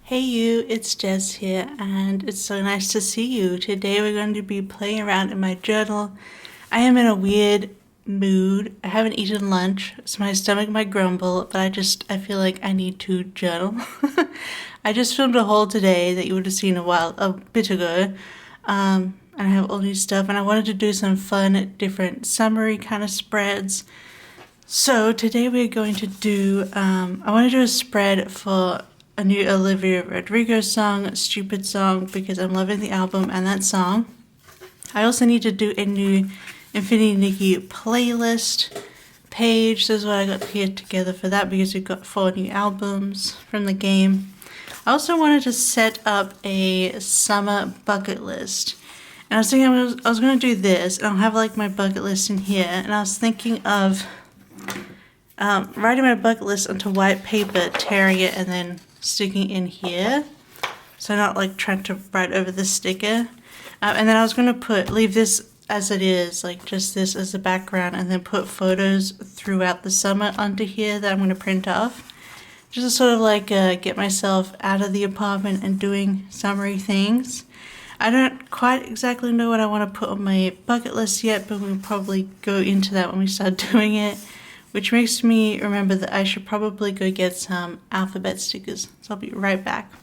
Hey you, it's Jess here, and it's so nice to see you. Today we're going to be playing around in my journal. I am in a weird mood. I haven't eaten lunch, so my stomach might grumble, but I feel like I need to journal. I just filmed a haul today that you would have seen a bit ago. And I have all new stuff, and I wanted to do some fun, different summary kind of spreads. So today we're going to do, I want to do a spread for a new Olivia Rodrigo song, Stupid Song, because I'm loving the album and that song. I also need to do a new Infinity Nikki playlist page. This is what I got here together for that because we've got 4 new albums from the game. I also wanted to set up a summer bucket list. And I was thinking I was going to do this, and I'll have like my bucket list in here. And I was thinking of writing my bucket list onto white paper, tearing it, and then sticking in here, so not like trying to write over the sticker. And then I was going to leave this as it is, like just this as the background, and then put photos throughout the summer onto here that I'm going to print off, just to sort of like get myself out of the apartment and doing summery things. I don't quite exactly know what I want to put on my bucket list yet, but we'll probably go into that when we start doing it. Which makes me remember that I should probably go get some alphabet stickers. So I'll be right back.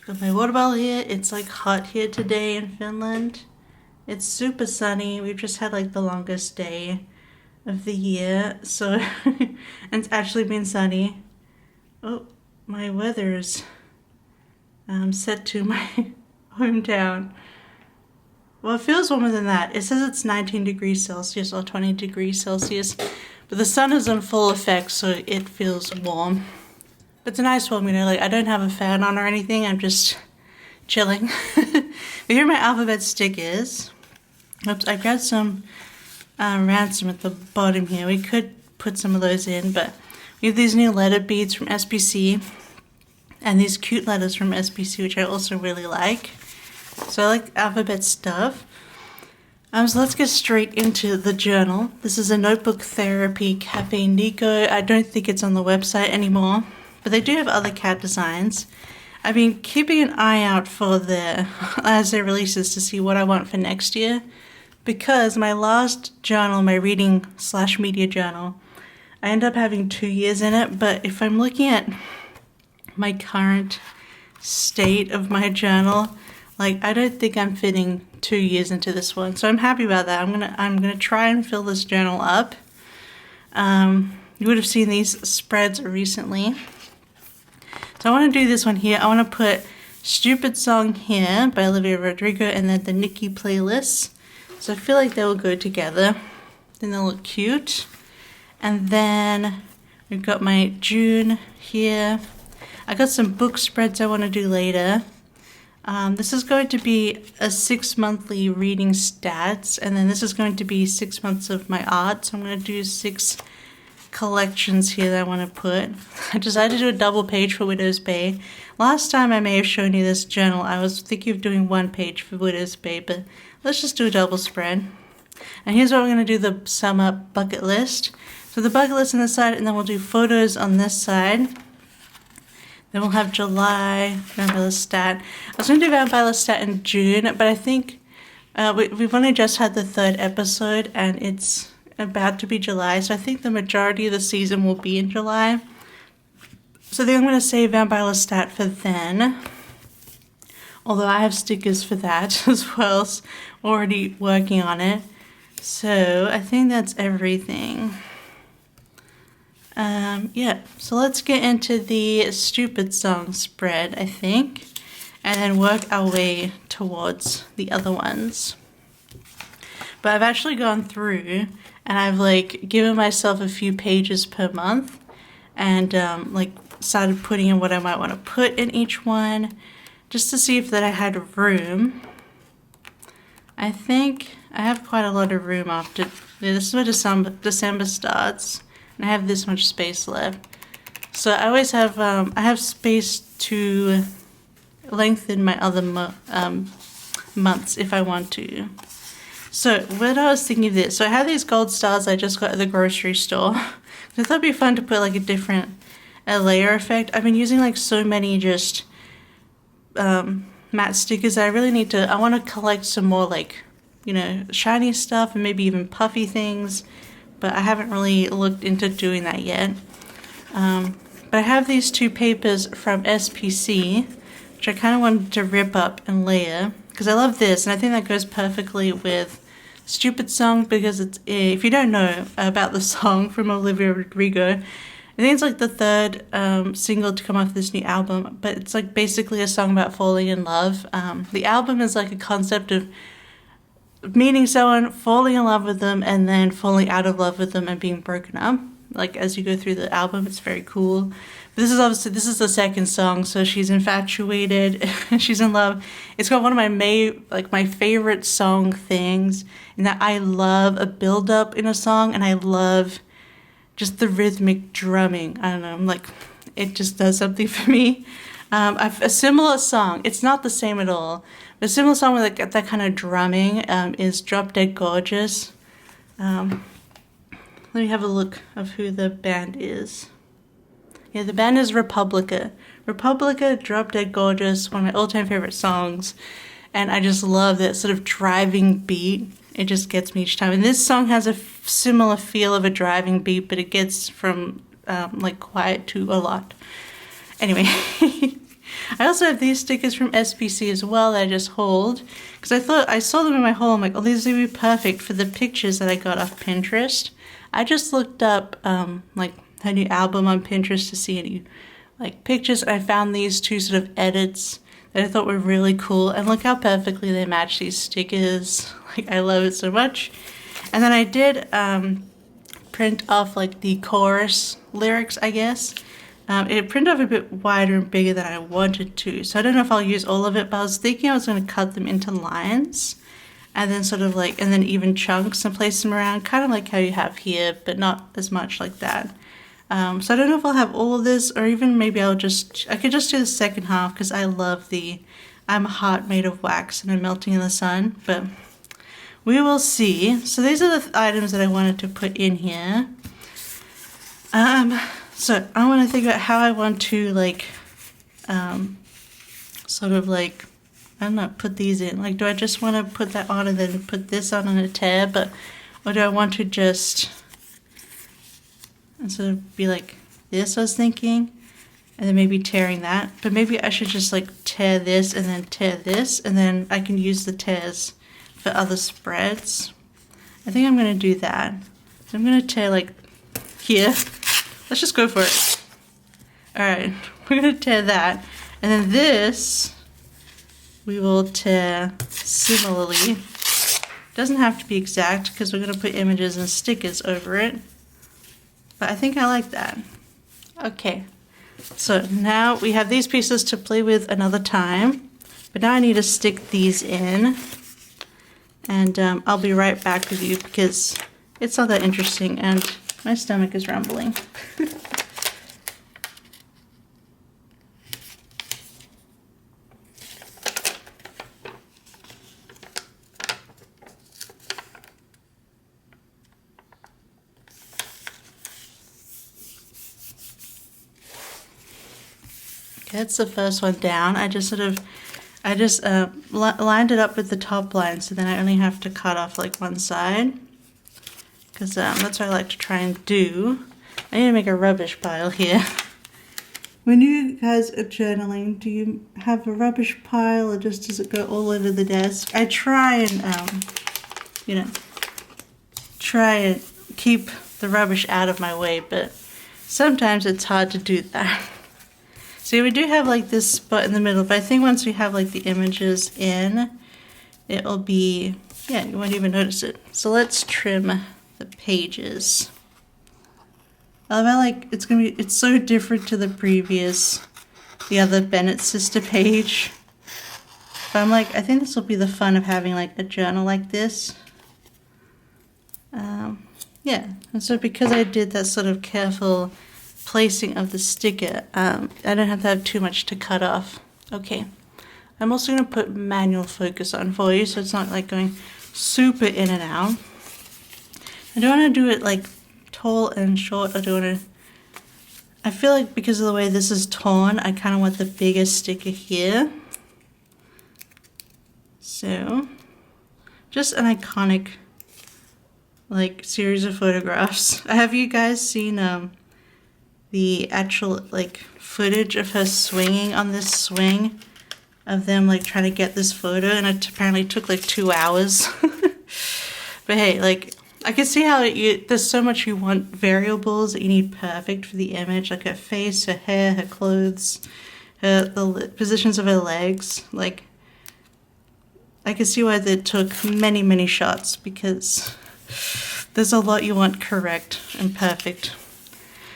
Got my water bottle here. It's like hot here today in Finland. It's super sunny. We've just had like the longest day of the year. So, and it's actually been sunny. Oh, my weather's set to my hometown. Well, it feels warmer than that. It says it's 19 degrees Celsius or 20 degrees Celsius. But the sun is in full effect, so it feels warm. It's a nice warm, like I don't have a fan on or anything, I'm just chilling. But here are my alphabet stickers. Oops, I grabbed some ransom at the bottom here. We could put some of those in, but we have these new letter beads from SPC, and these cute letters from SPC, which I also really like. So I like alphabet stuff. So let's get straight into the journal. This is a Notebook Therapy Cafe Nico. I don't think it's on the website anymore, but they do have other cat designs. I've been keeping an eye out for as they release this to see what I want for next year, because my last journal, my reading/media journal, I end up having 2 years in it, but if I'm looking at my current state of my journal, like I don't think I'm fitting 2 years into this one, so I'm happy about that. I'm gonna try and fill this journal up. You would have seen these spreads recently, so I want to do this one here. I want to put Stupid Song here by Olivia Rodrigo, and then the Nikki playlist. So I feel like they will go together. Then they'll look cute. And then we've got my June here. I got some book spreads I want to do later. This is going to be a 6 monthly reading stats, and then this is going to be 6 months of my art. So I'm going to do 6 collections here that I want to put. I decided to do a double page for Widow's Bay. Last time I may have shown you this journal, I was thinking of doing 1 page for Widow's Bay, but let's just do a double spread. And here's what we're going to do, the summer bucket list. So the bucket list on this side, and then we'll do photos on this side. Then we'll have July, Vampire Lestat. I was going to do Vampire Lestat in June, but I think we've only just had the 3rd episode, and it's about to be July, so I think the majority of the season will be in July. So then I'm going to save Vampire Lestat for then, although I have stickers for that as well, so already working on it. So I think that's everything. Yeah, so let's get into the Stupid Song spread, I think, and then work our way towards the other ones. But I've actually gone through and I've like given myself a few pages per month, and like started putting in what I might want to put in each one, just to see if that I had room. I think I have quite a lot of room after this is where December starts. And I have this much space left. So I always have, I have space to lengthen my other months if I want to. So when I was thinking of this, so I have these gold stars I just got at the grocery store. I thought it'd be fun to put like a layer effect. I've been using like so many just matte stickers. I really need to, I want to collect some more like, you know, shiny stuff and maybe even puffy things, but I haven't really looked into doing that yet. But I have these two papers from SPC, which I kind of wanted to rip up and layer, because I love this, and I think that goes perfectly with Stupid Song, because it's, if you don't know about the song from Olivia Rodrigo, I think it's like the third single to come off this new album, but it's like basically a song about falling in love. The album is like a concept of meeting someone, falling in love with them, and then falling out of love with them and being broken up. Like as you go through the album, it's very cool. But this is obviously, this is the second song, so she's infatuated, she's in love. It's got one of my favorite song things, in that I love a build up in a song, and I love just the rhythmic drumming. I don't know, like it just does something for me. A similar song, it's not the same at all, but a similar song with like that kind of drumming is Drop Dead Gorgeous. Let me have a look of who the band is. Yeah, the band is Republica. Republica, Drop Dead Gorgeous, one of my all-time favorite songs. And I just love that sort of driving beat. It just gets me each time. And this song has a similar feel of a driving beat, but it gets from like quiet to a lot. Anyway, I also have these stickers from SPC as well that I just hauled. Because I thought, I saw them in my haul, I'm like, oh, these would be perfect for the pictures that I got off Pinterest. I just looked up like her new album on Pinterest to see any like pictures, and I found these two sort of edits that I thought were really cool, and look how perfectly they match these stickers. Like I love it so much. And then I did print off like the chorus lyrics, I guess. It printed off a bit wider and bigger than I wanted to, so I don't know if I'll use all of it, but I was thinking I was going to cut them into lines and then sort of like, and then even chunks and place them around, kind of like how you have here, but not as much like that. So I don't know if I'll have all of this, or even maybe I could just do the second half, because I love the I'm a heart made of wax and I'm melting in the sun, but we will see. So these are the items that I wanted to put in here. So I want to think about how I want to like, sort of like, I don't know, put these in. Like, do I just want to put that on and then put this on a tab, or do I want to just sort of be like this, I was thinking, and then maybe tearing that. But maybe I should just like tear this and then tear this, and then I can use the tears for other spreads. I think I'm going to do that. So I'm going to tear like here. Let's just go for it. Alright, we're going to tear that. And then this, we will tear similarly. Doesn't have to be exact, because we're going to put images and stickers over it. But I think I like that. Okay, so now we have these pieces to play with another time. But now I need to stick these in. And I'll be right back with you, because it's not that interesting and my stomach is rumbling. That's the first one down. I just lined it up with the top line, so then I only have to cut off like one side, because that's what I like to try and do. I need to make a rubbish pile here. When you guys are journaling, do you have a rubbish pile, or just does it go all over the desk? I try and you know, try and keep the rubbish out of my way, but sometimes it's hard to do that. So we do have like this spot in the middle, but I think once we have like the images in, it'll be, yeah, you won't even notice it. So let's trim the pages. I like, it's so different to the other Bennett sister page. But I'm like, I think this will be the fun of having like a journal like this. Yeah, and so because I did that sort of careful placing of the sticker, I don't have to have too much to cut off. Okay, I'm also going to put manual focus on for you, so it's not like going super in and out. I don't want to do it like tall and short. I feel like because of the way this is torn, I kind of want the biggest sticker here. So, just an iconic, like, series of photographs. Have you guys seen the actual, like, footage of her swinging on this swing? Of them, like, trying to get this photo, and it apparently took, like, 2 hours. But hey, like, I can see how there's so much you want variables that you need perfect for the image, like her face, her hair, her clothes, the positions of her legs. Like, I can see why they took many, many shots, because there's a lot you want correct and perfect.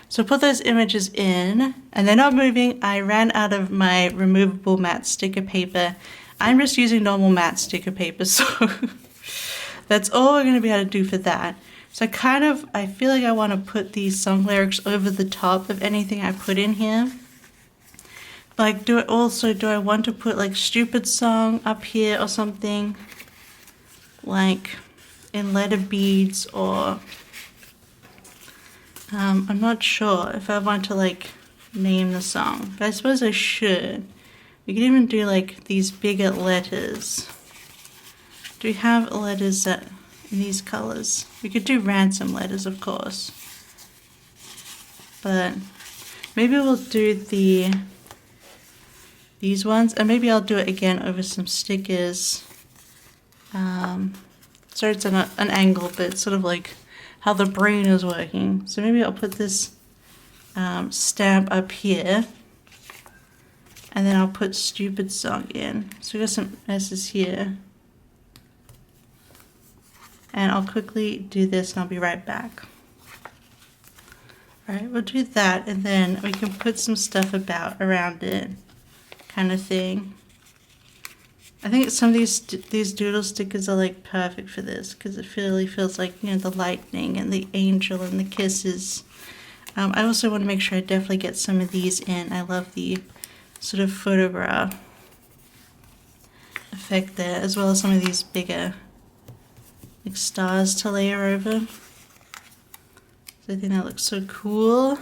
So put those images in, and they're not moving. I ran out of my removable matte sticker paper. I'm just using normal matte sticker paper, so that's all we're going to be able to do for that. So I feel like I want to put these song lyrics over the top of anything I put in here. Like, do I want to put, like, stupid song up here or something? Like, in letter beads, or I'm not sure if I want to, like, name the song, but I suppose I should. We could even do, like, these bigger letters. Do we have letters that in these colors? We could do ransom letters, of course. But maybe we'll do these ones, and maybe I'll do it again over some stickers. Sorry, it's an angle, but it's sort of like how the brain is working. So maybe I'll put this stamp up here, and then I'll put stupid song in. So we got some S's here. And I'll quickly do this and I'll be right back. Alright, we'll do that, and then we can put some stuff around it, kind of thing. I think some of these doodle stickers are, like, perfect for this, because it really feels like, you know, the lightning and the angel and the kisses. I also want to make sure I definitely get some of these in. I love the sort of photograph effect there, as well as some of these bigger, like, stars to layer over. So I think that looks so cool.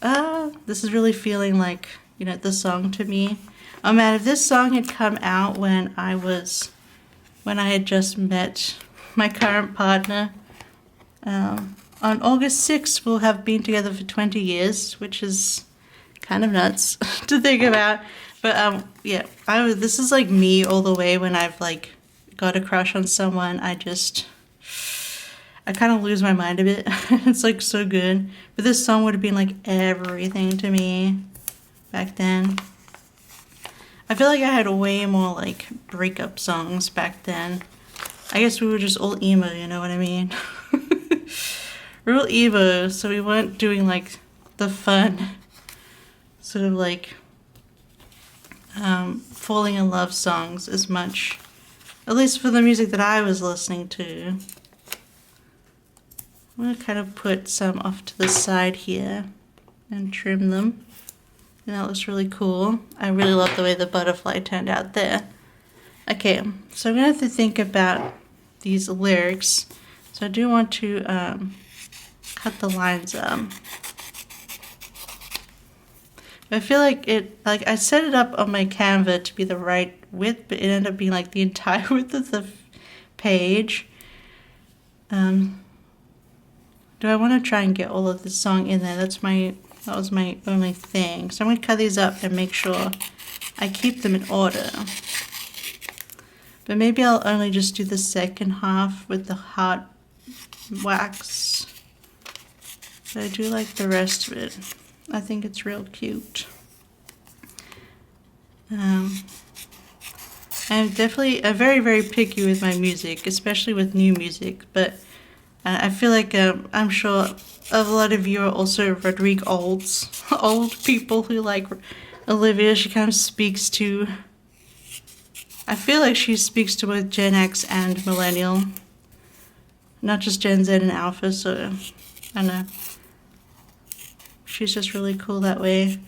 This is really feeling like, you know, the song to me. Oh man, if this song had come out when I had just met my current partner, on August 6th we'll have been together for 20 years, which is kind of nuts to think about. But yeah, this is like me all the way when I've, like, got a crush on someone. I kind of lose my mind a bit. It's, like, so good. But this song would have been, like, everything to me back then. I feel like I had way more, like, breakup songs back then. I guess we were just all emo, you know what I mean? Real emo, so we weren't doing, like, the fun sort of, like, falling in love songs as much. At least for the music that I was listening to. I'm going to kind of put some off to the side here and trim them. And that looks really cool. I really love the way the butterfly turned out there. Okay, so I'm going to have to think about these lyrics. So I do want to cut the lines up. I feel like I set it up on my Canva to be the right width, but it ended up being like the entire width of the page. Do I want to try and get all of the song in there? That was my only thing. So I'm going to cut these up and make sure I keep them in order. But maybe I'll only just do the second half with the heart wax. But I do like the rest of it. I think it's real cute. I'm definitely very, very picky with my music, especially with new music. But I feel like I'm sure a lot of you are also Rodrigue olds, old people who like Olivia. She kind of speaks to, I feel like she speaks to both Gen X and Millennial, not just Gen Z and Alpha, so I don't know. She's just really cool that way.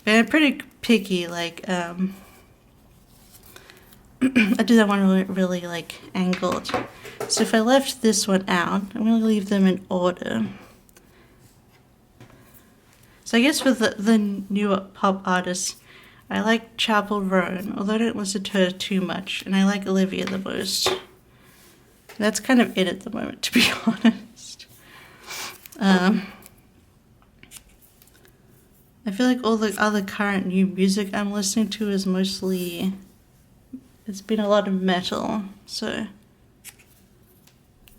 But I'm pretty picky, like, I do that one really, really, like, angled. So if I left this one out, I'm going to leave them in order. So I guess for the newer pop artists, I like Chapel Roan, although I don't listen to her too much, and I like Olivia the most. That's kind of it at the moment, to be honest. I feel like all the other current new music I'm listening to is mostly, it's been a lot of metal, so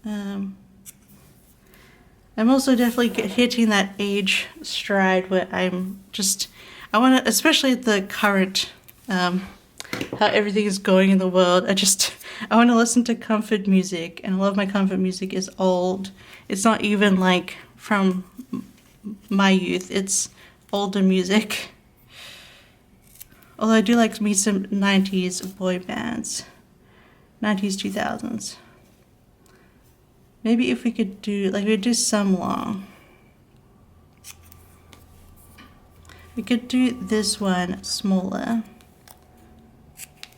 I'm also definitely hitting that age stride where I want to, especially the current, how everything is going in the world, I want to listen to comfort music, and a lot of my comfort music is old. It's not even like from my youth, it's older music. Although I do like me some 90s boy bands. 90s, 2000s. Maybe if we could do, like, we'd do Some Long. We could do this one smaller.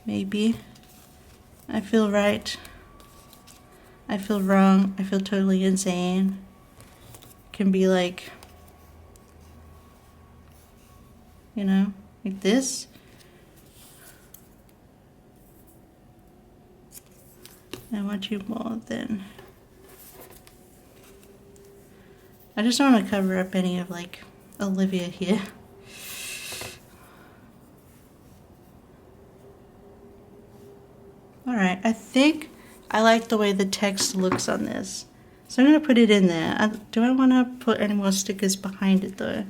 Maybe. I feel right. I feel wrong. I feel totally insane. Can be like, you know, like this. I want you more than. I just don't want to cover up any of like Olivia here. Alright, I think I like the way the text looks on this. So I'm going to put it in there. Do I want to put any more stickers behind it though?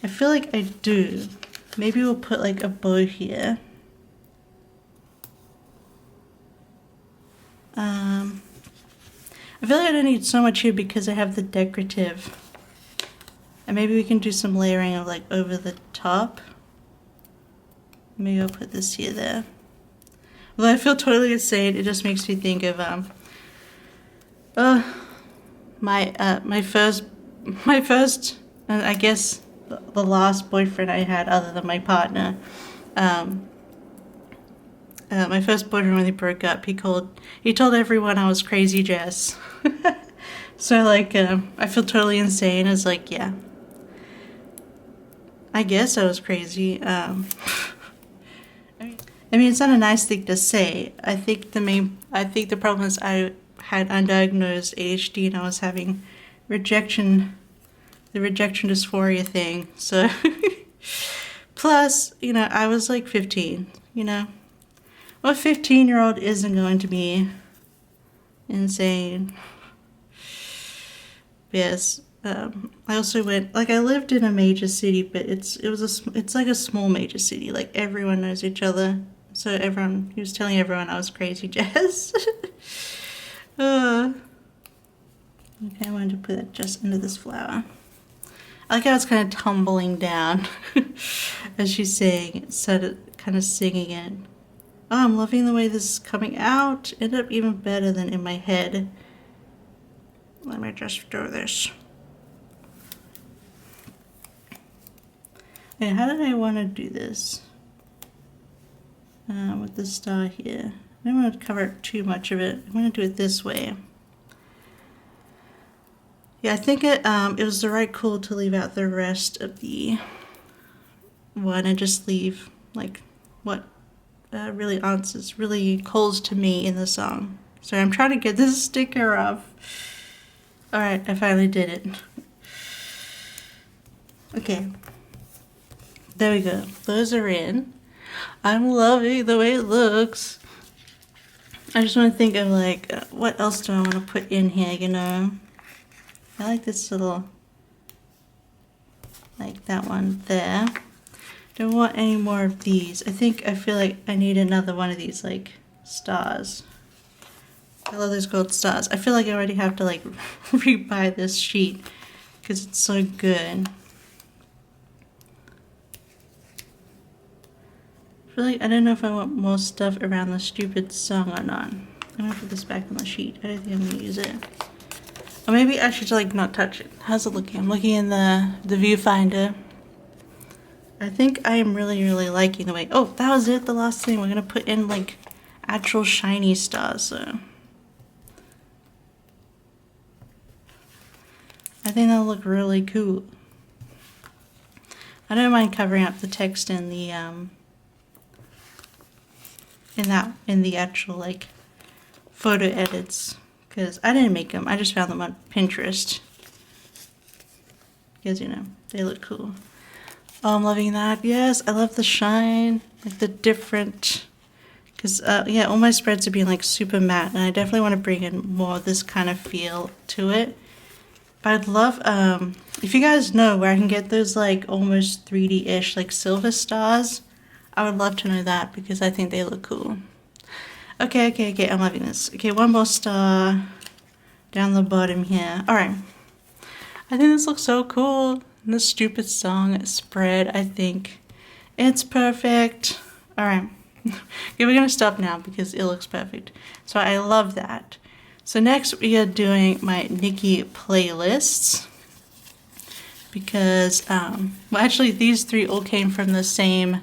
I feel like I do. Maybe we'll put like a bow here. I feel like I don't need so much here because I have the decorative. And maybe we can do some layering of like over the top. Maybe I'll put this here there. Although I feel totally insane, it just makes me think of my first and I guess the last boyfriend I had other than my partner. My first boyfriend, when they broke up, he told everyone I was crazy Jess. So like I feel totally insane. It's like, yeah, I guess I was crazy. I mean, it's not a nice thing to say. I think the problem is I had undiagnosed ADHD and I was having the rejection dysphoria thing. So plus, you know, I was like 15, you know. Well, a 15-year-old isn't going to be insane. Yes. I also I lived in a major city, but it's like a small major city. Like everyone knows each other. So he was telling everyone I was crazy Jess. Okay, I wanted to put that just under this flower. I like how it's kind of tumbling down as she's saying it, instead of kind of singing it. Oh, I'm loving the way this is coming out. Ended up even better than in my head. Let me just do this. Okay, how did I want to do this? With the star here. I don't want to cover up too much of it. I'm going to do it this way. Yeah, I think it was the right call to leave out the rest of the one and just leave like what really calls to me in the song. So I'm trying to get this sticker off. Alright, I finally did it. Okay. There we go. Those are in. I'm loving the way it looks. I just want to think of like, what else do I want to put in here, you know? I like this little, like that one there. Don't want any more of these. I feel like I need another one of these, like, stars. I love those gold stars. I feel like I already have to, like, rebuy this sheet because it's so good. I feel like I don't know if I want more stuff around the stupid song or not. I'm gonna put this back on the sheet. I don't think I'm gonna use it. Or maybe I should, like, not touch it. How's it looking? I'm looking in the viewfinder. I think I am really, really liking the way... Oh, that was it, the last thing. We're going to put in, like, actual shiny stars, so... I think that'll look really cool. I don't mind covering up the text in the in the actual like photo edits, because I didn't make them. I just found them on Pinterest because, you know, they look cool. Oh, I'm loving that. Yes, I love the shine, like the different, because yeah, all my spreads are being like super matte, and I definitely want to bring in more of this kind of feel to it. But I'd love, if you guys know where I can get those like almost 3D-ish like silver stars, I would love to know that, because I think they look cool. Okay, I'm loving this. Okay, one more star down the bottom here. Alright. I think this looks so cool. And the stupid song spread, I think it's perfect. Alright. Okay, we're gonna stop now because it looks perfect. So I love that. So next we are doing my Nikki playlists. Because, well, actually these three all came from the same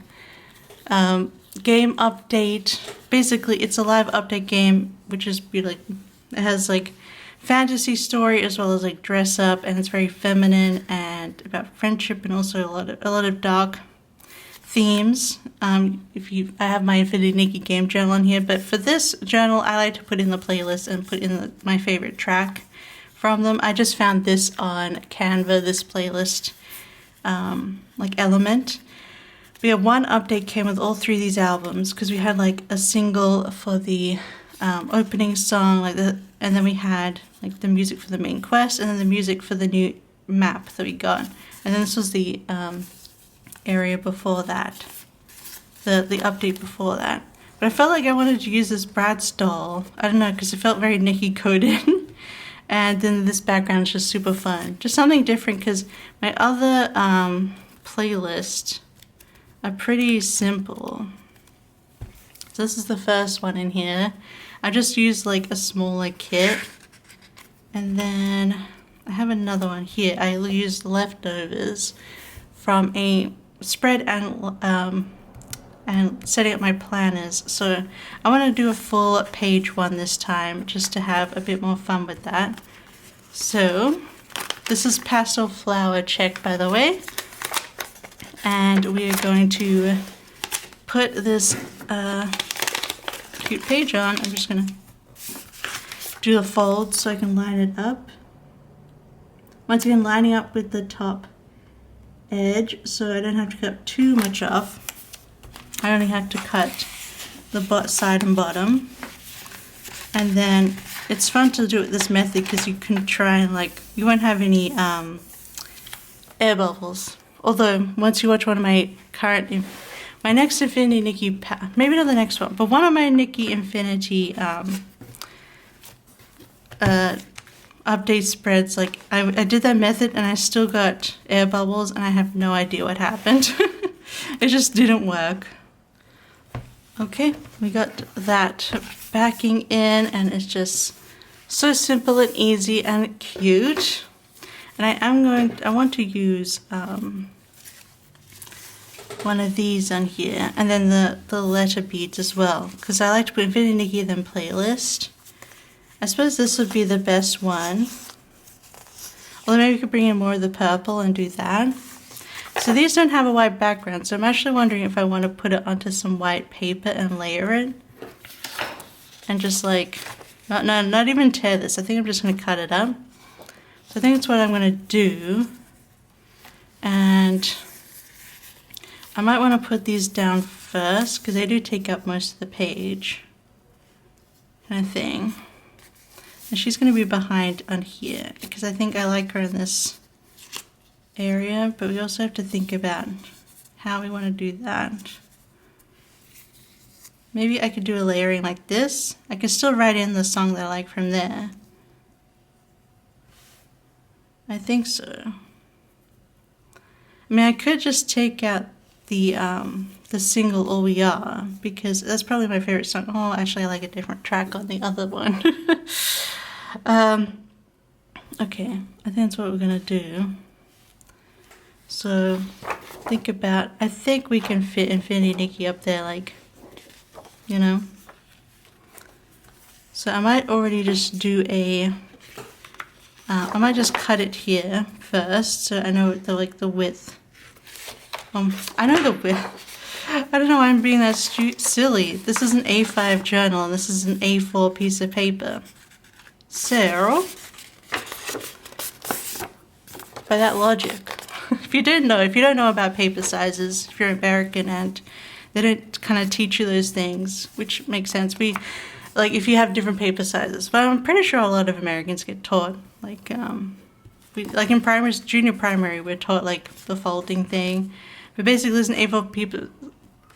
game update. Basically, it's a live update game, which is like, it has like fantasy story as well as like dress up, and it's very feminine and about friendship, and also a lot of dark themes. I have my Infinity Nikki game journal in here, but for this journal, I like to put in the playlist and put in my favorite track from them. I just found this on Canva, this playlist, like element. We had one update came with all three of these albums, because we had like a single for the opening song, like and then we had like the music for the main quest, and then the music for the new map that we got. And then this was the area before that, the update before that. But I felt like I wanted to use this Bratz doll. I don't know, because it felt very Nikki coded. And then this background is just super fun. Just something different, because my other playlist are pretty simple. So this is the first one in here. I just used like a smaller kit. And then I have another one here. I used leftovers from a spread and setting up my planners. So I want to do a full page one this time, just to have a bit more fun with that. So this is Pastel Flower Check, by the way. And we are going to put this cute page on. I'm just going to do the fold so I can line it up. Once again, lining up with the top edge so I don't have to cut too much off. I only have to cut the side and bottom. And then it's fun to do it this method, because you can try and like, you won't have any air bubbles. Although, once you watch one of my my next Infinity Nikki, maybe not the next one, but one of my Nikki Infinity update spreads, like I did that method and I still got air bubbles, and I have no idea what happened. It just didn't work. Okay, we got that backing in, and it's just so simple and easy and cute. And I want to use one of these on here, and then the letter beads as well, because I like to put Infinity Nikki then playlist. I suppose this would be the best one. Although maybe we could bring in more of the purple and do that. So these don't have a white background, so I'm actually wondering if I want to put it onto some white paper and layer it. And just like, not even tear this. I think I'm just going to cut it up. So I think that's what I'm going to do. And I might want to put these down first, because they do take up most of the page. Kind of thing. And she's going to be behind on here, because I think I like her in this area, but we also have to think about how we want to do that. Maybe I could do a layering like this. I can still write in the song that I like from there. I think so. I mean, I could just take out the single All We Are, because that's probably my favorite song. Oh, actually I like a different track on the other one. Okay, I think that's what we're gonna do. So think about, I think we can fit Infinity Nikki up there, like, you know. So I might already just do I might just cut it here first, so I know the width. I know the width. I don't know why I'm being that silly. This is an A5 journal and this is an A4 piece of paper. So, by that logic, if you don't know about paper sizes, if you're American and they don't kind of teach you those things, which makes sense. Like if you have different paper sizes, but I'm pretty sure a lot of Americans get taught like like in primary, junior primary, we're taught like the folding thing. But basically, there's an A4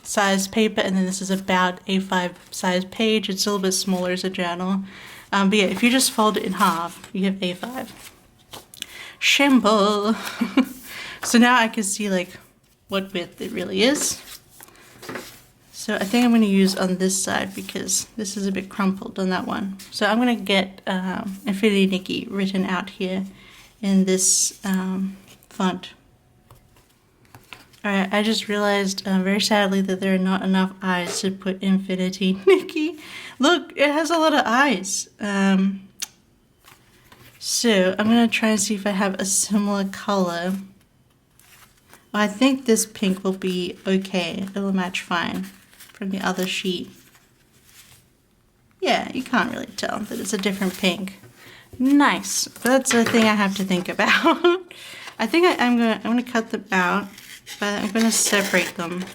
size paper, and then this is about A5 size page. It's a little bit smaller as a journal. But yeah, if you just fold it in half, you have A5. Shamble. So now I can see like what width it really is. So I think I'm going to use on this side because this is a bit crumpled on that one. So I'm going to get Infinity Nikki written out here in this font. Alright, I just realized very sadly that there are not enough eyes to put Infinity Nikki. Look, it has a lot of eyes. So I'm going to try and see if I have a similar color. I think this pink will be okay. It will match fine from the other sheet. Yeah, you can't really tell that it's a different pink. Nice. But that's a thing I have to think about. I think I'm gonna cut them out, but I'm gonna separate them.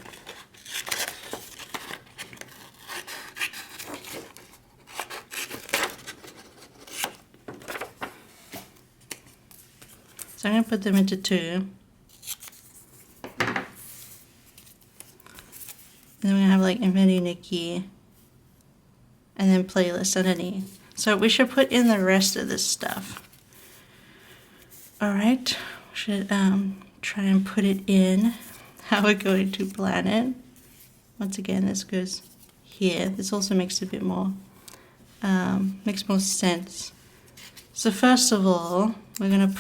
So I'm gonna put them into two. And then we're gonna have like Infinity Nikki and then playlist underneath. So we should put in the rest of this stuff. Alright, we should try and put it in how we're going to plan it. Once again, this goes here. This also makes a bit more, makes more sense. So first of all, we're gonna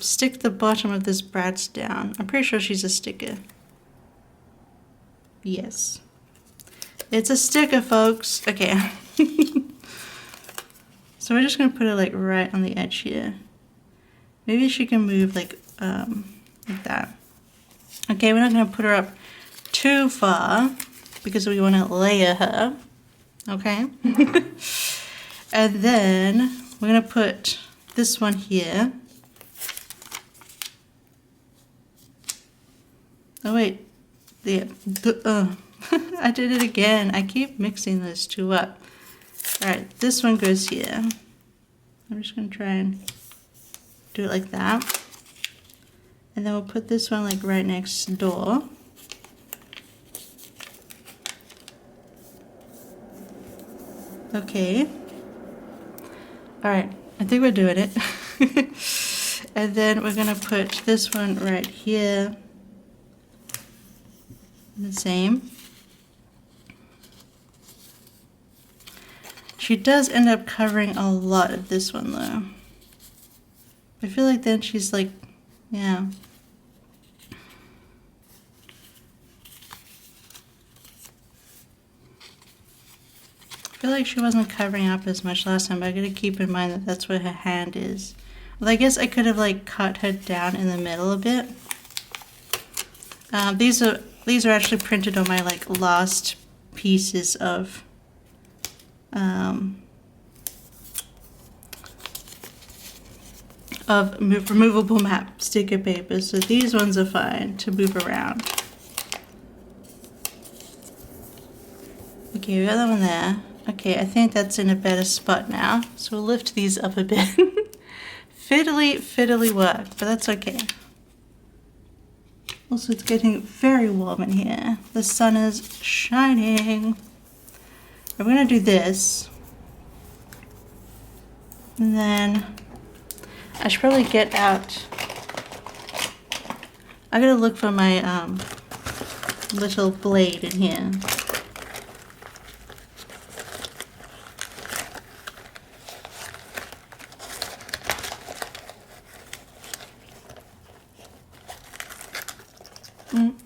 stick the bottom of this Bratz down. I'm pretty sure she's a sticker. Yes. It's a sticker, folks. Okay. So we're just going to put it like right on the edge here. Maybe she can move like that. Okay, we're not going to put her up too far because we want to layer her. Okay. And then we're going to put this one here. Oh wait. Yeah. I did it again. I keep mixing those two up. Alright, this one goes here. I'm just going to try and do it like that. And then we'll put this one like right next door. Okay. Alright, I think we're doing it. And then we're going to put this one right here. The same. She does end up covering a lot of this one though. I feel like then she's like, yeah. I feel like she wasn't covering up as much last time, but I gotta keep in mind that that's where her hand is. Well, I guess I could have like cut her down in the middle a bit. These are actually printed on my like last pieces of removable map sticker paper, so these ones are fine to move around. Okay, we got that one there. Okay, I think that's in a better spot now, so we'll lift these up a bit. Fiddly work, but that's okay. Also, it's getting very warm in here. The sun is shining. I'm gonna do this. And then I should probably get out. I gotta look for my little blade in here.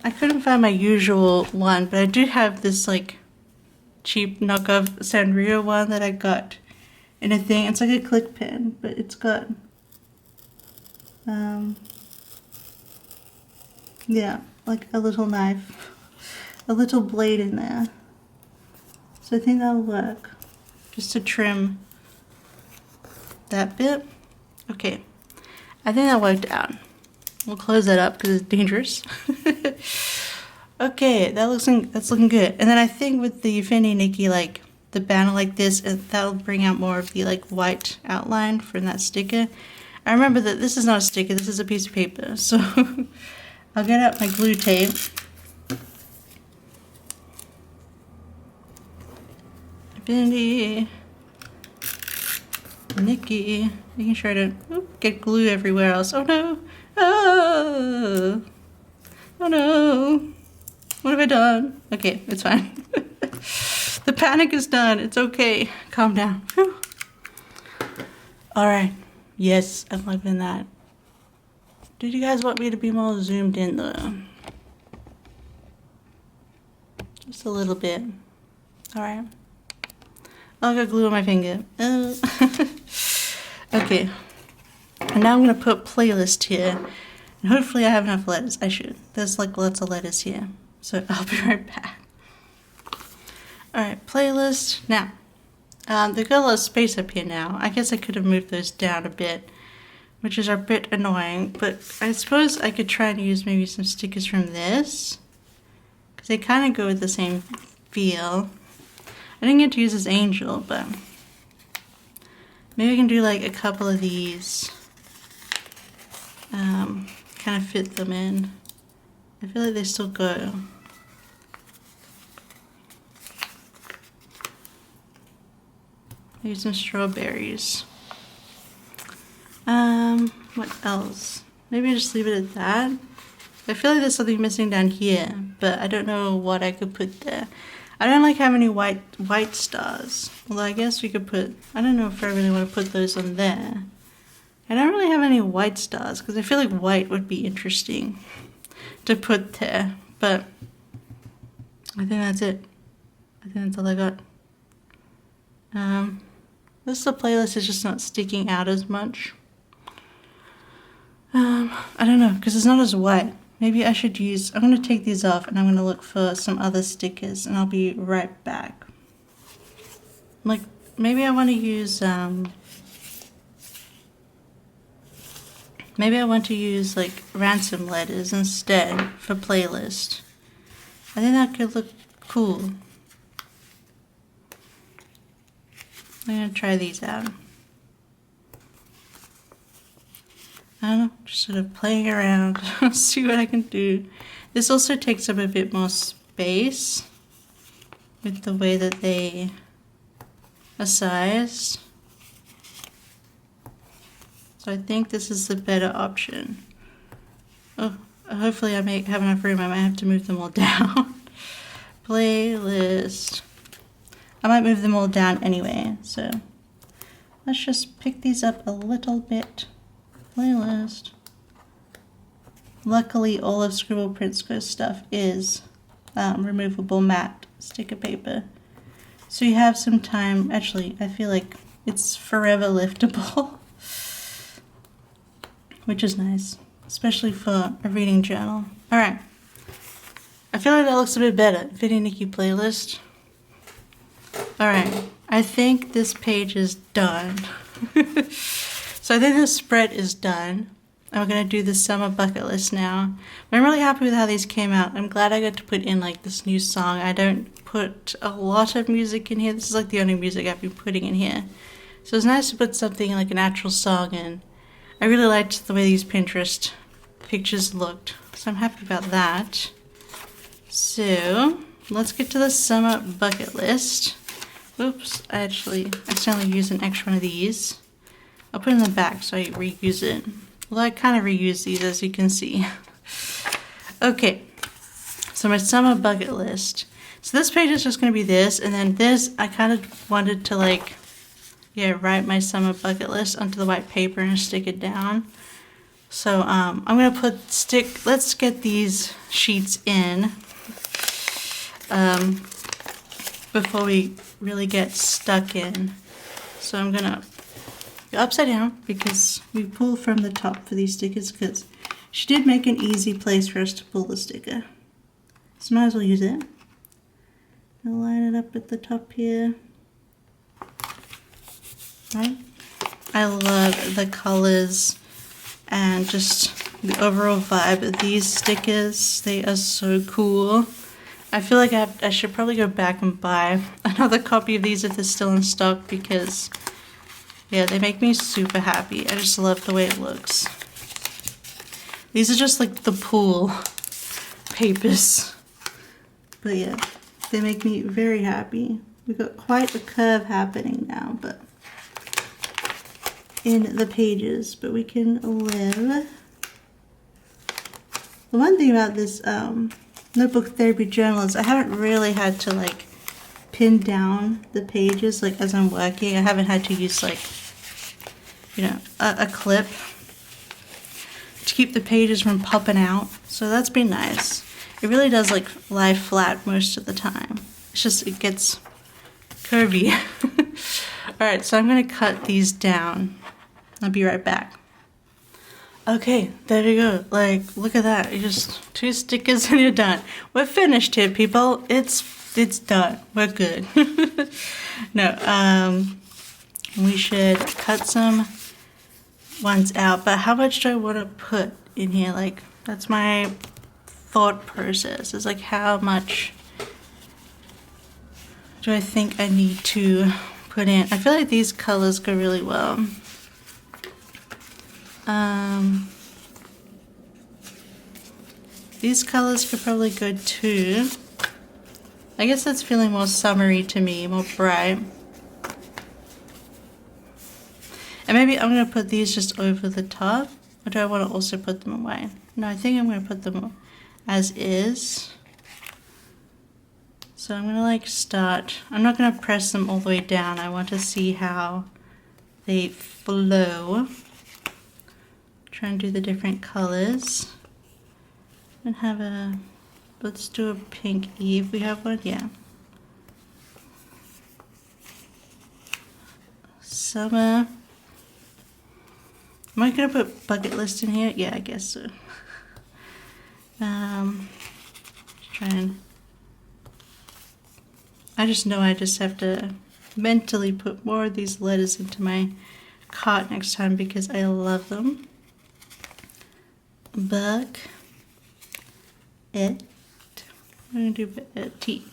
I couldn't find my usual one, but I do have this like cheap knockoff Sanrio one that I got in a thing. It's like a click pen, but it's got yeah, like a little knife a little blade in there. So I think that'll work. Just to trim that bit. Okay, I think that worked out. We'll close that up because it's dangerous. Okay, that's looking good. And then I think with the Fendi Nikki, like the banner like this, that'll bring out more of the like white outline from that sticker. I remember that this is not a sticker, this is a piece of paper. So I'll get out my glue tape. Fendi Nikki, making sure I don't get glue everywhere else. Oh no! Oh, oh no! What have I done? Okay, it's fine. The panic is done. It's okay. Calm down. Alright. Yes, I'm loving that. Did you guys want me to be more zoomed in though? Just a little bit. Alright. I'll get glue on my finger. Okay. And now I'm going to put playlist here. And hopefully I have enough letters. I should. There's like lots of letters here. So I'll be right back. Alright, playlist. Now, they've got a lot of space up here now. I guess I could have moved those down a bit, which is a bit annoying. But I suppose I could try and use maybe some stickers from this, because they kind of go with the same feel. I didn't get to use this angel, but maybe I can do like a couple of these. Kind of fit them in. I feel like they still go. Maybe some strawberries. What else? Maybe just leave it at that. I feel like there's something missing down here, but I don't know what I could put there. I don't like having any white stars. Although I guess we could put, I don't know if I really want to put those on there. I don't really have any white stars because I feel like white would be interesting to put there. But I think that's it. I think that's all I got. This playlist is just not sticking out as much. I don't know, because it's not as white. Maybe I should use, I'm going to take these off and I'm going to look for some other stickers and I'll be right back. Like, maybe I want to use, maybe I want to use like ransom letters instead for playlist. I think that could look cool. I'm going to try these out. I don't know, just sort of playing around, see what I can do. This also takes up a bit more space with the way that they are sized. So I think this is the better option. Oh, hopefully I have enough room. I might have to move them all down. Playlist. I might move them all down anyway, so let's just pick these up a little bit. Playlist. Luckily, all of Scribble Prints Co stuff is removable matte sticker paper. So you have some time. Actually, I feel like it's forever liftable, which is nice, especially for a reading journal. Alright. I feel like that looks a bit better. Fendi Nikki playlist. Alright. I think this page is done. So I think the spread is done. And we're going to do the summer bucket list now. But I'm really happy with how these came out. I'm glad I got to put in like this new song. I don't put a lot of music in here. This is like the only music I've been putting in here. So it's nice to put something like an actual song in. I really liked the way these Pinterest pictures looked. So I'm happy about that. So let's get to the summer bucket list. Oops, I actually accidentally used an extra one of these. I'll put it in the back so I reuse it. Well, I kind of reuse these, as you can see. Okay, so my summer bucket list. So this page is just going to be this, and then this, I kind of wanted to like, yeah, write my summer bucket list onto the white paper and stick it down. So I'm going to let's get these sheets in before we really get stuck in. So I'm going to go upside down because we pull from the top for these stickers, because she did make an easy place for us to pull the sticker. So might as well use it. it up at the top here. Right? I love the colors and just the overall vibe of these stickers. They are so cool. I feel like I should probably go back and buy another copy of these if they're still in stock, because yeah, they make me super happy. I just love the way it looks. These are just like the pool papers. But yeah, they make me very happy. We've got quite a curve happening now, but in the pages, but we can live. The one thing about this notebook therapy journal is I haven't really had to like pin down the pages like as I'm working. I haven't had to use like, you know, a clip to keep the pages from popping out. So that's been nice. It really does like lie flat most of the time. It's just, it gets curvy. Alright, so I'm gonna cut these down. I'll be right back. Okay, there we go. Like, look at that. You just 2 stickers and you're done. We're finished here, people. It's done. We're good. No, we should cut some ones out. But how much do I want to put in here? Like, that's my thought process. Is like, how much do I think I need to put in? I feel like these colors go really well. These colors could probably go too. I guess that's feeling more summery to me, more bright. And maybe I'm going to put these just over the top. Or do I want to also put them away? No, I think I'm going to put them as is. So I'm going to like start. I'm not going to press them all the way down. I want to see how they flow. Try and do the different colors. And have a, let's do a pink Eve. We have one, yeah. Summer. Am I gonna put bucket list in here? Yeah, I guess so. Try and, I just know I just have to mentally put more of these letters into my cart next time because I love them. Buck. It. I'm gonna do T.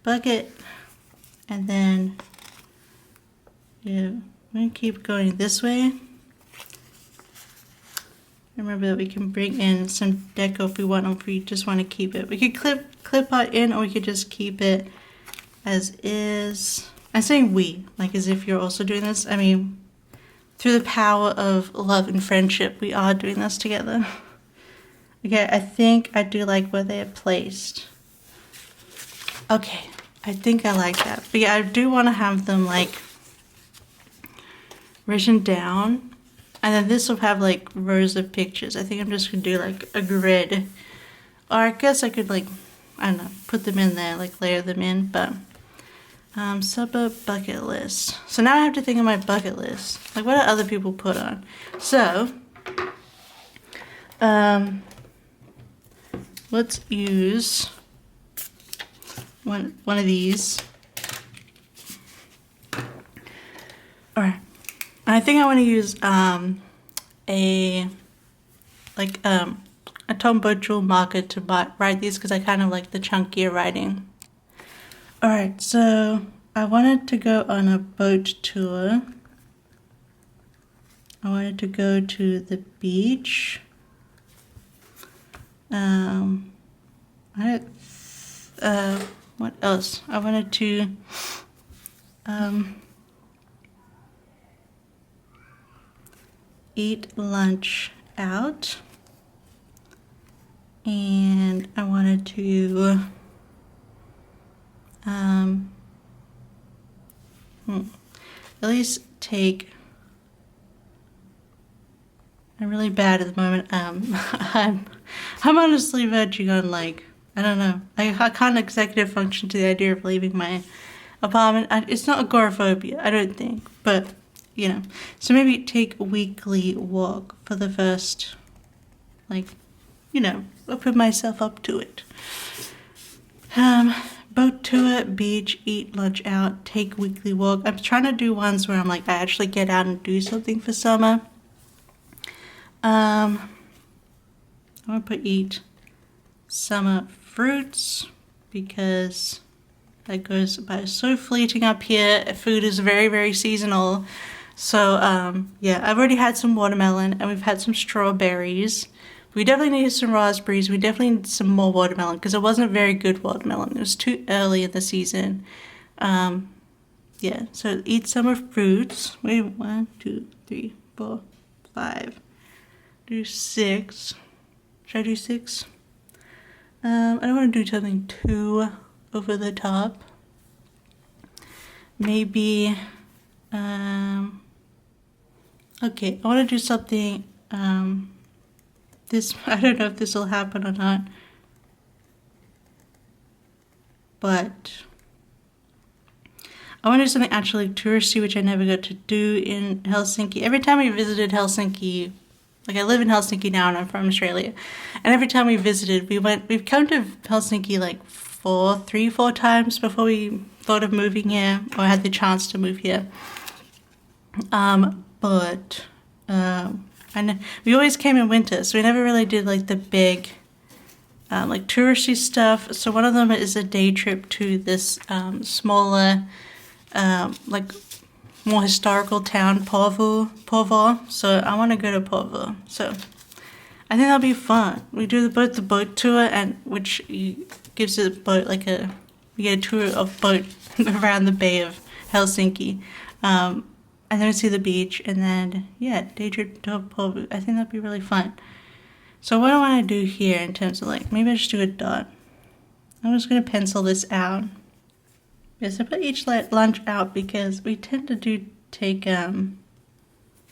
Bucket. And then, yeah, I'm gonna keep going this way. Remember that we can bring in some deco if we want, or if we just want to keep it. We could clip art in, or we could just keep it as is. I'm saying we, like as if you're also doing this. I mean, through the power of love and friendship, we are doing this together. Okay, I think I do like where they are placed. Okay, I think I like that. But yeah, I do want to have them like written down. And then this will have like rows of pictures. I think I'm just going to do like a grid. Or I guess I could like, I don't know, put them in there, like layer them in. But suburb bucket list. So now I have to think of my bucket list. Like what do other people put on? So, let's use one of these. Alright. I think I want to use a Tombow jewel marker to write these because I kind of like the chunkier writing. Alright, so I wanted to go on a boat tour. I wanted to go to the beach. What else? I wanted to eat lunch out, and I wanted to at least take. I'm really bad at the moment. I'm honestly verging on like, I don't know. I can't executive function to the idea of leaving my apartment. It's not agoraphobia, I don't think, but you know. So maybe take a weekly walk for the first, like, you know, I'll put myself up to it. Boat tour tour, beach, eat lunch out, take weekly walk. I'm trying to do ones where I'm like, I actually get out and do something for summer. I want to put eat summer fruits because that goes by so fleeting up here. Food is very, very seasonal. So, yeah, I've already had some watermelon and we've had some strawberries. We definitely needed some raspberries. We definitely need some more watermelon because it wasn't very good watermelon. It was too early in the season. Yeah, so eat summer fruits. Wait, 1, 2, 3, 4, 5. Do 6. Should I do 6? I don't want to do something too over the top. Maybe, okay, I want to do something, this, I don't know if this will happen or not, but I want to do something actually touristy, which I never got to do in Helsinki. Every time we visited Helsinki, like I live in Helsinki now and I'm from Australia, and every time we visited, we've come to Helsinki like 3-4 times before we thought of moving here or had the chance to move here. But we always came in winter, so we never really did like the big like touristy stuff. So one of them is a day trip to this smaller like more historical town, Porvoo. So I want to go to Porvoo. So I think that'll be fun. We do both the boat tour, and which gives the boat like we get a tour of boat around the bay of Helsinki, and then we see the beach, and then yeah, day trip to Porvoo. I think that'd be really fun. So what do I want to do here in terms of like maybe I just do a dot. I'm just gonna pencil this out. Yes, I put each lunch out because we tend to take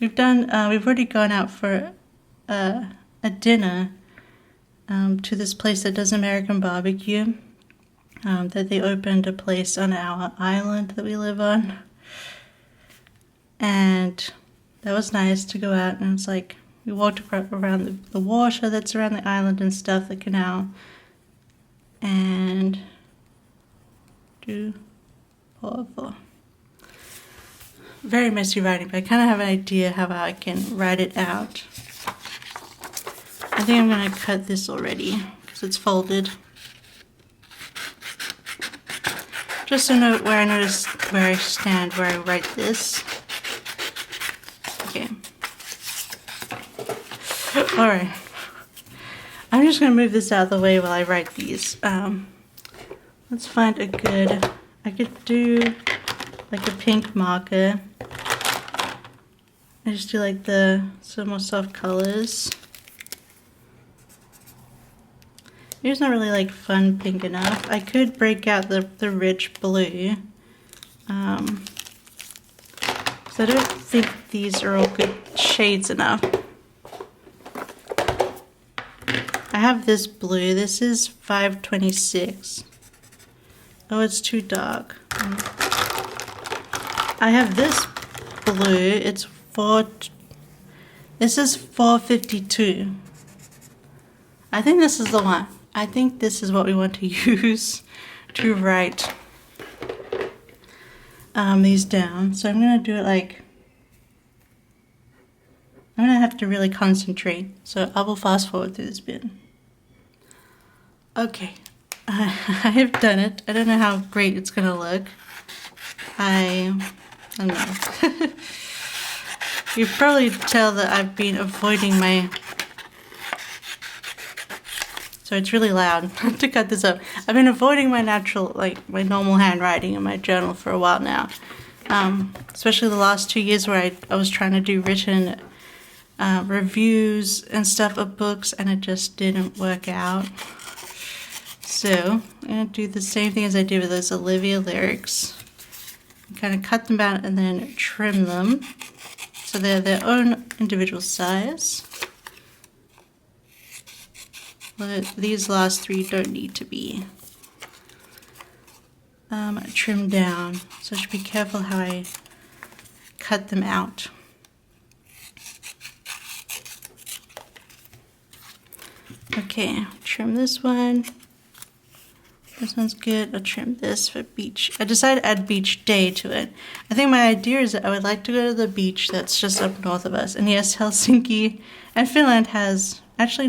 we've already gone out for a dinner to this place that does American barbecue, that they opened a place on our island that we live on, and that was nice to go out, and it's like we walked around the water that's around the island and stuff, the canal, and do Porvoo. Very messy writing, but I kind of have an idea how I can write it out. I think I'm going to cut this already because it's folded. Just a note where I notice where I stand, where I write this. Okay. Alright. I'm just going to move this out of the way while I write these. Let's find a good... I could do like a pink marker. I just do like some more soft colors. It's not really like fun pink enough. I could break out the rich blue. So I don't think these are all good shades enough. I have this blue. This is 526. Oh, it's too dark. I have this blue. It's this is 452. I think this is the one. I think this is what we want to use to write these down. So I'm going to do it like... I'm going to have to really concentrate. So I will fast forward through this bit. Okay. I have done it. I don't know how great it's going to look. I don't know. You probably tell that I've been avoiding my... So it's really loud. I have to cut this up. I've been avoiding my my normal handwriting in my journal for a while now. Especially the last 2 years where I was trying to do written reviews and stuff of books, and it just didn't work out. So I'm going to do the same thing as I did with those Olivia lyrics. Kind of cut them out and then trim them so they're their own individual size. But these last 3 don't need to be trimmed down, so I should be careful how I cut them out. Okay, trim this one. This one's good. I'll trim this for beach. I decided to add beach day to it. I think my idea is that I would like to go to the beach that's just up north of us. And yes, Helsinki and Finland has actually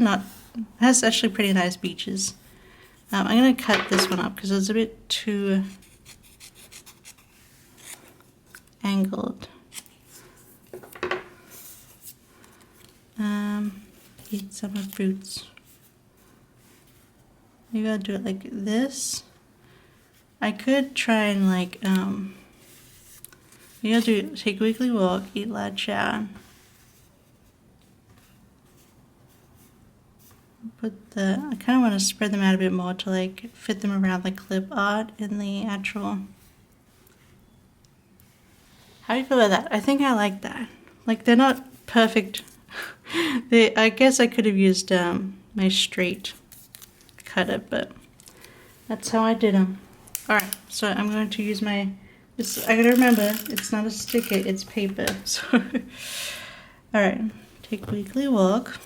pretty nice beaches. I'm going to cut this one up because it's a bit too angled. Eat some of fruits. Maybe I'll do it like this. I could try and like, maybe I'll take a weekly walk, eat lunch out. I kind of want to spread them out a bit more to like fit them around the clip art in the actual. How do you feel about that? I think I like that. Like they're not perfect. I guess I could have used my straight cutter, but that's how I did them. Alright, so I'm going to use I gotta remember, it's not a sticker, it's paper. So, alright, take a weekly walk.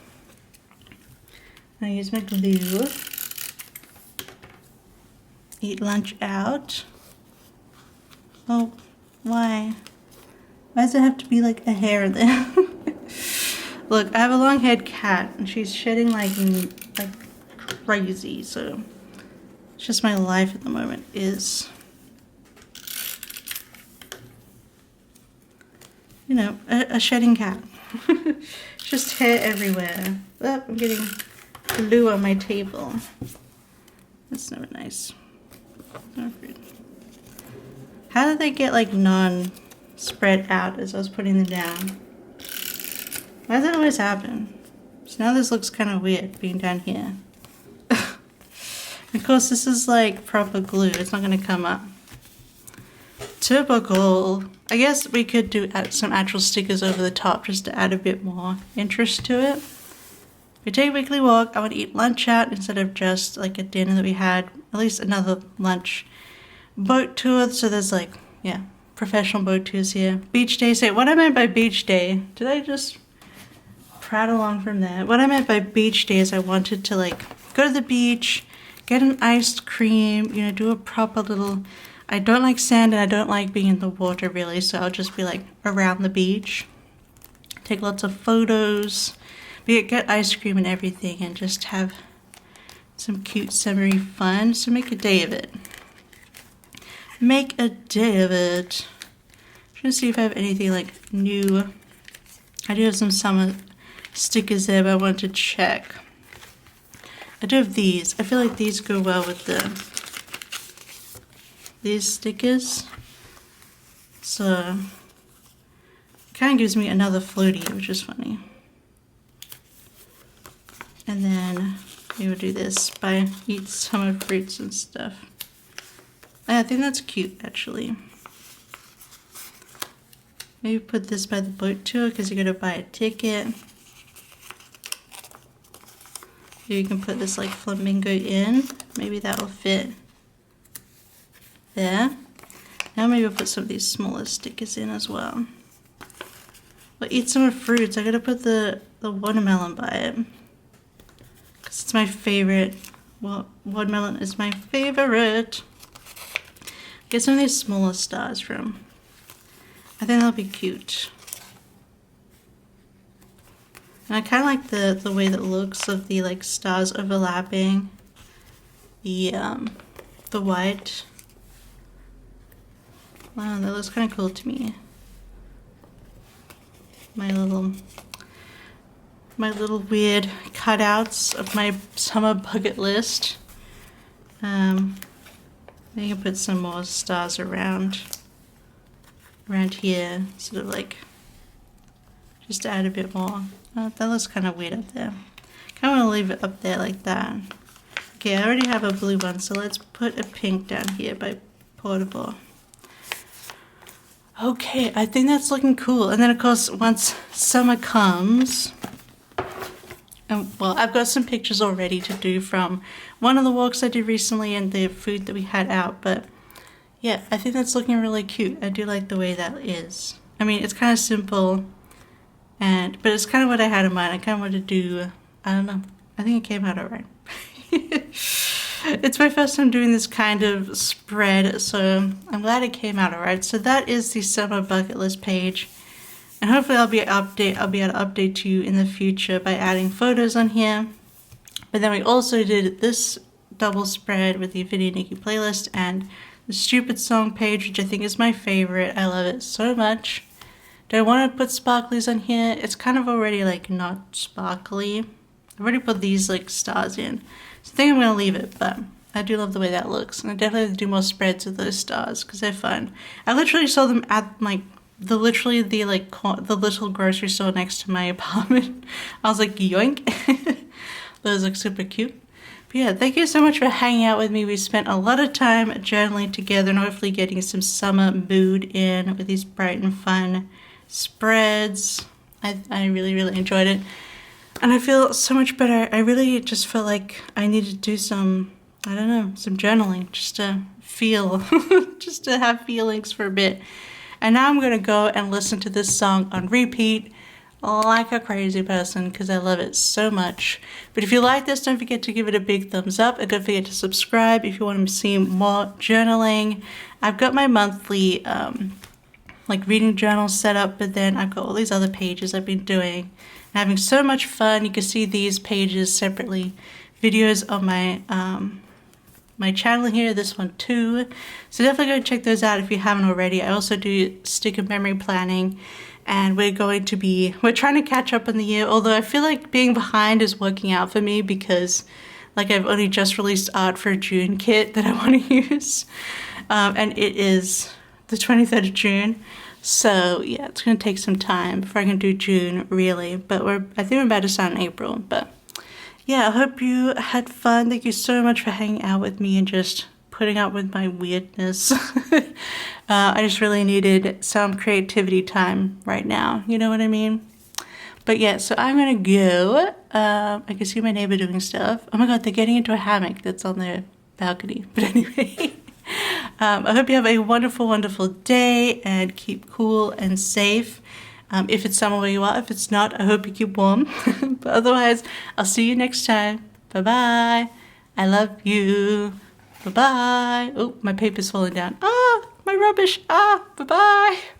I use my glue. Eat lunch out. Oh, why? Why does it have to be like a hair there? Look, I have a long-haired cat, and she's shedding like crazy, so it's just my life at the moment is, you know, a shedding cat. Just hair everywhere. Oh, I'm getting glue on my table. That's never nice. How did they get like non-spread out as I was putting them down? Why does that always happen? So now this looks kind of weird being down here. Of course, this is like proper glue. It's not going to come up. Typical. I guess we could add some actual stickers over the top just to add a bit more interest to it. We take a weekly walk. I would eat lunch out instead of just like a dinner that we had. At least another lunch. Boat tour. So there's like, yeah, professional boat tours here. Beach day. Say what I meant by beach day. Did I just prattle on from there? What I meant by beach day is I wanted to like go to the beach, get an iced cream, you know, do a proper little. I don't like sand and I don't like being in the water really, so I'll just be like around the beach, take lots of photos, get ice cream and everything, and just have some cute summery fun. So make a day of it. Make a day of it. I'm trying to see if I have anything like new. I do have some summer stickers there, but I want to check. I do have these. I feel like these go well with these stickers. So kind of gives me another floaty, which is funny. And then we would do this by eat summer fruits and stuff. I think that's cute actually. Maybe put this by the boat tour because you're gonna buy a ticket. You can put this like flamingo in. Maybe that will fit there. Now maybe I'll put some of these smaller stickers in as well. But eat some fruits. I gotta put the watermelon by it. Because it's my favorite. Well, watermelon is my favorite. Get some of these smaller stars from. I think that'll be cute. And I kind of like the way that looks of the like stars overlapping the white. Wow, that looks kind of cool to me. My little weird cutouts of my summer bucket list. Then you can put some more stars around here, sort of like just to add a bit more. Oh, that looks kind of weird up there. Kind of want to leave it up there like that. Okay, I already have a blue one, so let's put a pink down here by Portable. Okay, I think that's looking cool. And then of course, once summer comes, well, I've got some pictures already to do from one of the walks I did recently and the food that we had out, but yeah, I think that's looking really cute. I do like the way that is. I mean, it's kind of simple, but it's kind of what I had in mind. I kind of wanted to do, I don't know, I think it came out alright. It's my first time doing this kind of spread, so I'm glad it came out alright. So that is the summer bucket list page. And hopefully I'll be able to update you in the future by adding photos on here. But then we also did this double spread with the Video Nikki playlist and the stupid song page, which I think is my favorite. I love it so much. Do I want to put sparklies on here? It's kind of already like not sparkly. I've already put these like stars in. So I think I'm going to leave it, but I do love the way that looks. And I definitely have to do more spreads with those stars because they're fun. I literally saw them at like the little grocery store next to my apartment. I was like, yoink. Those look super cute. But yeah, thank you so much for hanging out with me. We spent a lot of time journaling together and hopefully getting some summer mood in with these bright and fun spreads. I really, really enjoyed it. And I feel so much better. I really just felt like I needed to do some, I don't know, some journaling just to feel, just to have feelings for a bit. And now I'm going to go and listen to this song on repeat like a crazy person because I love it so much. But if you like this, don't forget to give it a big thumbs up and don't forget to subscribe if you want to see more journaling. I've got my monthly like reading journal set up, but then I've got all these other pages I've been doing. I'm having so much fun. You can see these pages separately. Videos on my my channel here, this one too. So definitely go check those out if you haven't already. I also do sticker memory planning, and we're trying to catch up in the year, although I feel like being behind is working out for me because like I've only just released art for a June kit that I want to use. And it is the 23rd of June. So yeah, it's gonna take some time before I can do June really, but I think we're about to start in April. But yeah, I hope you had fun. Thank you so much for hanging out with me and just putting up with my weirdness. I just really needed some creativity time right now, you know what I mean? But yeah, so I'm gonna go. I can see my neighbor doing stuff. Oh my god, they're getting into a hammock that's on their balcony. But anyway, I hope you have a wonderful, wonderful day and keep cool and safe. If it's summer where you are, if it's not, I hope you keep warm. But otherwise, I'll see you next time. Bye-bye. I love you. Bye-bye. Oh, my paper's falling down. Ah, my rubbish. Ah, bye-bye.